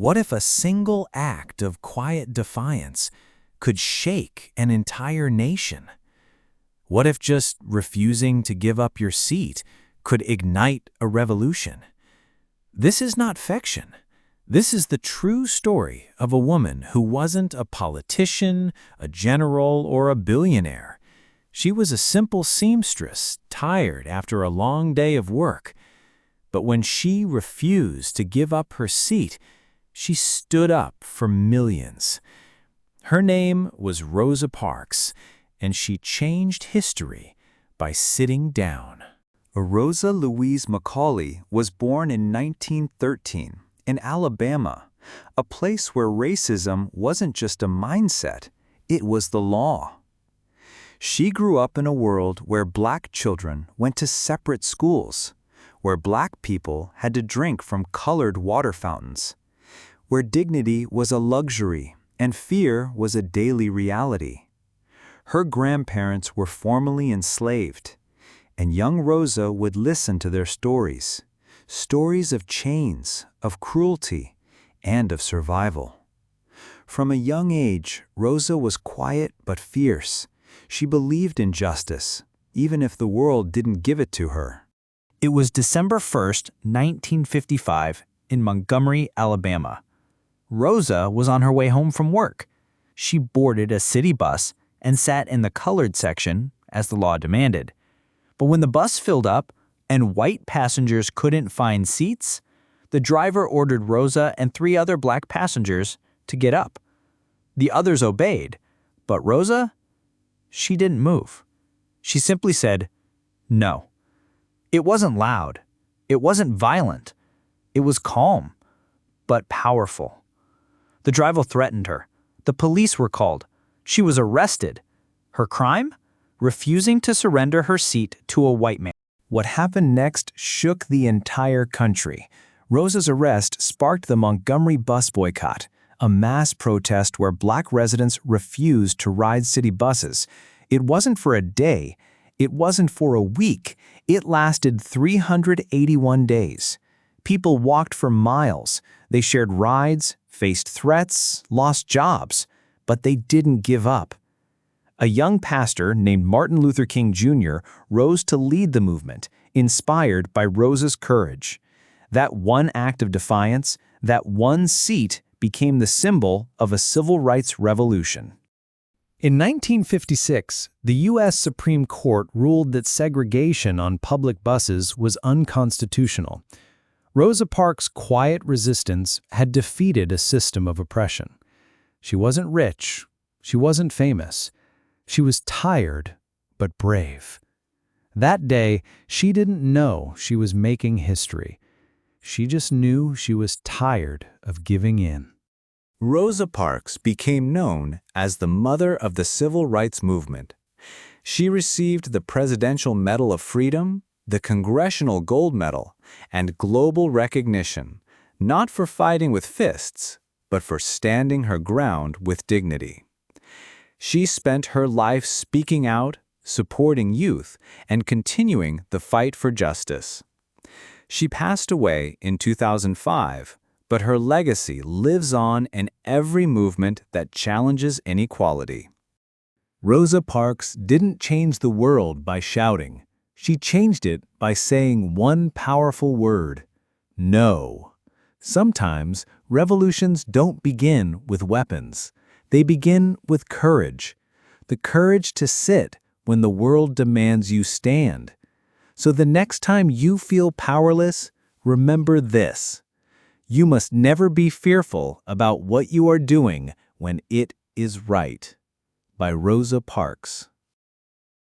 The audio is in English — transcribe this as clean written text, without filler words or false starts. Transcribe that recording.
What if a single act of quiet defiance could shake an entire nation? What if just refusing to give up your seat could ignite a revolution? This is not fiction. This is the true story of a woman who wasn't a politician, a general, or a billionaire. She was a simple seamstress, tired after a long day of work. But when she refused to give up her seat, she stood up for millions. Her name was Rosa Parks, and she changed history by sitting down. Rosa Louise Macaulay was born in 1913 in Alabama, a place where racism wasn't just a mindset, it was the law. She grew up in a world where black children went to separate schools, where black people had to drink from colored water fountains, where dignity was a luxury and fear was a daily reality. Her grandparents were formerly enslaved, and young Rosa would listen to their stories, stories of chains, of cruelty, and of survival. From a young age, Rosa was quiet but fierce. She believed in justice, even if the world didn't give it to her. It was December 1st, 1955, in Montgomery, Alabama. Rosa was on her way home from work. She boarded a city bus and sat in the colored section, as the law demanded. But when the bus filled up and white passengers couldn't find seats, the driver ordered Rosa and 3 other black passengers to get up. The others obeyed, but Rosa, she didn't move. She simply said, "No." It wasn't loud. It wasn't violent. It was calm, but powerful. The driver threatened her. The police were called. She was arrested. Her crime? Refusing to surrender her seat to a white man. What happened next shook the entire country. Rosa's arrest sparked the Montgomery Bus Boycott, a mass protest where black residents refused to ride city buses. It wasn't for a day. It wasn't for a week. It lasted 381 days. People walked for miles. They shared rides, faced threats, lost jobs, but they didn't give up. A young pastor named Martin Luther King Jr. rose to lead the movement, inspired by Rosa's courage. That one act of defiance, that one seat, became the symbol of a civil rights revolution. In 1956, the U.S. Supreme Court ruled that segregation on public buses was unconstitutional. Rosa Parks' quiet resistance had defeated a system of oppression. She wasn't rich. She wasn't famous. She was tired, but brave. That day, she didn't know she was making history. She just knew she was tired of giving in. Rosa Parks became known as the mother of the civil rights movement. She received the Presidential Medal of Freedom, the Congressional Gold Medal, and global recognition, not for fighting with fists, but for standing her ground with dignity. She spent her life speaking out, supporting youth, and continuing the fight for justice. She passed away in 2005, but her legacy lives on in every movement that challenges inequality. Rosa Parks didn't change the world by shouting. She changed it by saying one powerful word: no. Sometimes revolutions don't begin with weapons. They begin with courage. The courage to sit when the world demands you stand. So the next time you feel powerless, remember this: you must never be fearful about what you are doing when it is right. By Rosa Parks.